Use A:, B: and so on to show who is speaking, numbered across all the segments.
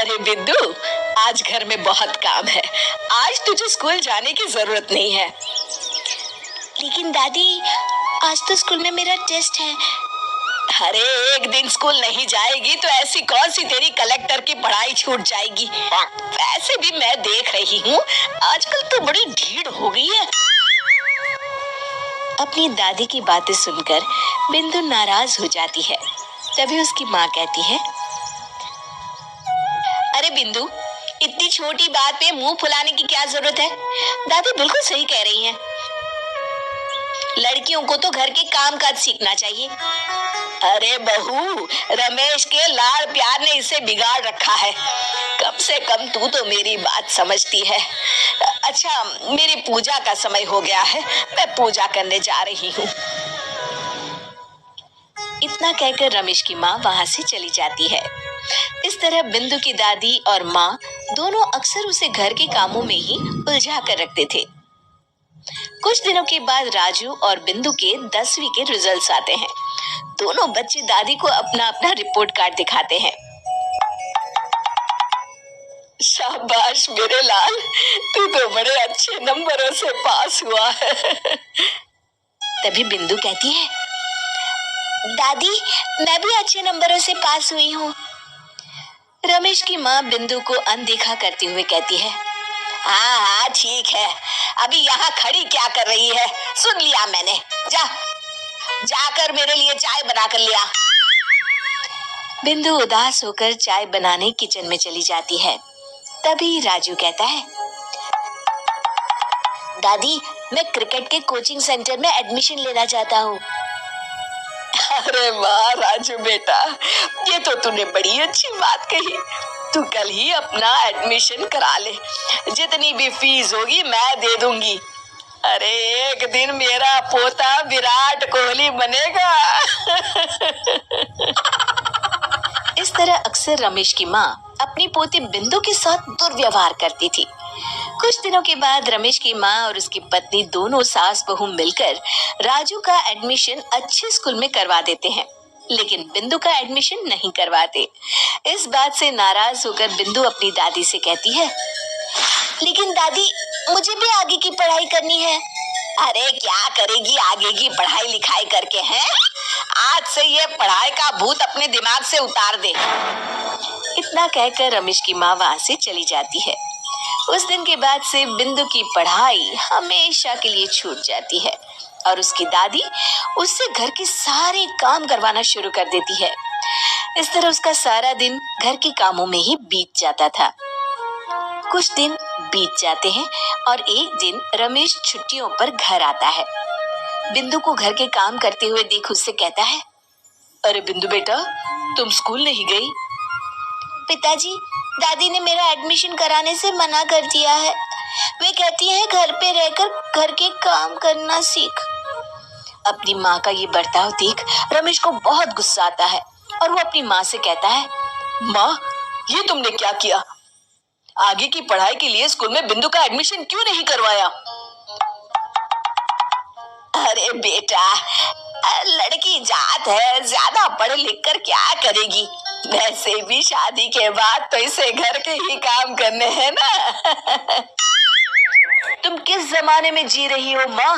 A: अरे बिंदु, आज घर में बहुत काम है। आज तुझे स्कूल जाने की जरूरत नहीं है।
B: लेकिन दादी, आज तो स्कूल में मेरा टेस्ट है।
A: अरे एक दिन स्कूल नहीं जाएगी तो ऐसी कौन सी तेरी कलेक्टर की पढ़ाई छूट जाएगी। वैसे भी मैं देख रही हूँ आजकल तो बड़ी ढीठ हो गई है।
B: अपनी दादी की बातें सुनकर बिंदु नाराज हो जाती है। तभी उसकी माँ कहती है,
A: अरे बिंदु, इतनी छोटी बात पे मुंह फुलाने की क्या जरूरत है। दादी बिल्कुल सही कह रही हैं। लड़कियों को तो घर के काम काज सीखना चाहिए। अरे बहू, रमेश के लाड़ प्यार ने इसे बिगाड़ रखा है। कम से कम तू तो मेरी बात समझती है। अच्छा, मेरी पूजा का समय हो गया है, मैं पूजा करने जा रही हूँ।
B: इतना कहकर रमेश की माँ वहाँ से चली जाती है। इस तरह बिंदु की दादी और माँ दोनों अक्सर उसे घर के कामों में ही उलझा कर रखते थे। कुछ दिनों के बाद राजू और बिंदु के 10वीं के रिजल्ट्स आते हैं। दोनों बच्चे दादी को अपना अपना रिपोर्ट कार्ड दिखाते हैं।
A: शाबाश मेरे लाल, तू तो बड़े अच्छे नंबरों से पास हुआ है।
B: तभी बिंदु कहती है, दादी, मैं भी अच्छे नंबरों से पास हुई हूँ। रमेश की माँ बिंदु को अनदेखा करते हुए कहती है,
A: हाँ हाँ ठीक है, अभी यहाँ खड़ी क्या कर रही है, सुन लिया मैंने। जाकर मेरे लिए चाय बना कर लिया।
B: बिंदु उदास होकर चाय बनाने किचन में चली जाती है। तभी राजू कहता है, दादी, मैं क्रिकेट के कोचिंग सेंटर में एडमिशन लेना चाहता हूँ।
A: अरे वाह राजू बेटा, ये तो तूने बड़ी अच्छी बात कही। तू कल ही अपना एडमिशन करा ले, जितनी भी फीस होगी मैं दे दूंगी। अरे एक दिन मेरा पोता विराट कोहली बनेगा।
B: इस तरह अक्सर रमेश की माँ अपनी पोती बिंदु के साथ दुर्व्यवहार करती थी। कुछ दिनों के बाद रमेश की माँ और उसकी पत्नी दोनों सास बहू मिलकर राजू का एडमिशन अच्छे स्कूल में करवा देते हैं, लेकिन बिंदु का एडमिशन नहीं करवाते। इस बात से नाराज होकर बिंदु अपनी दादी से कहती है, लेकिन दादी, मुझे भी आगे की पढ़ाई करनी है।
A: अरे क्या करेगी आगे की पढ़ाई लिखाई करके, हैं? आज से ये पढ़ाई का भूत अपने दिमाग से उतार दे।
B: इतना कहकर रमेश की माँ वहाँ से चली जाती है। उस दिन के बाद से बिंदु की पढ़ाई हमेशा के लिए छूट जाती है और उसकी दादी उससे घर के सारे काम करवाना शुरू कर देती है। इस तरह उसका सारा दिन घर के कामों में ही बीत जाता था। कुछ दिन बीत जाते हैं और एक दिन रमेश छुट्टियों पर घर आता है। बिंदु को घर के काम करते हुए देख उससे कहता है,
A: अरे बिंदु बेटा, तुम स्कूल नहीं गई?
B: पिताजी, दादी ने मेरा एडमिशन कराने से मना कर दिया है। वे कहती है घर पे रहकर घर के काम करना सीख। अपनी माँ का ये बर्ताव देख रमेश को बहुत गुस्सा आता है और वो अपनी माँ से कहता है,
A: माँ, ये तुमने क्या किया? आगे की पढ़ाई के लिए स्कूल में बिंदु का एडमिशन क्यों नहीं करवाया? अरे बेटा, लड़की जात है, ज्यादा पढ़ लिख कर क्या करेगी। वैसे भी शादी के बाद तो इसे घर के ही काम करने हैं ना।
B: तुम किस जमाने में जी रही हो माँ?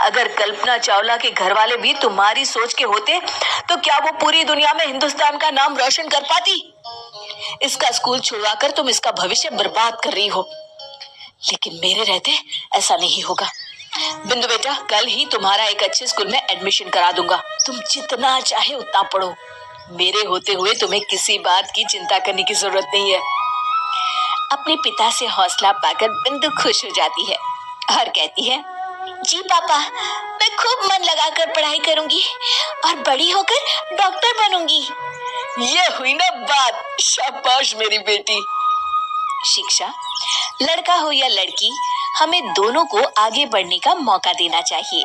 B: अगर कल्पना चावला के घर वाले भी तुम्हारी सोच के होते तो क्या वो पूरी दुनिया में हिंदुस्तान का नाम रोशन कर पाती? इसका स्कूल छुड़वाकर तुम इसका भविष्य बर्बाद कर रही हो, लेकिन मेरे रहते ऐसा नहीं होगा। बिंदु बेटा, कल ही तुम्हारा एक अच्छे स्कूल में एडमिशन करा दूंगा। तुम जितना चाहे उतना पढ़ो। मेरे होते हुए तुम्हें किसी बात की चिंता करने की जरूरत नहीं है। अपने पिता से हौसला पाकर बिंदु खुश हो जाती है और कहती है, जी पापा, मैं खूब मन लगाकर पढ़ाई करूंगी और बड़ी होकर डॉक्टर बनूंगी।
A: ये हुई ना बात। शाबाश मेरी बेटी।
B: शिक्षा, लड़का हो या लड़की, हमें दोनों को आगे बढ़ने का मौका देना चाहिए।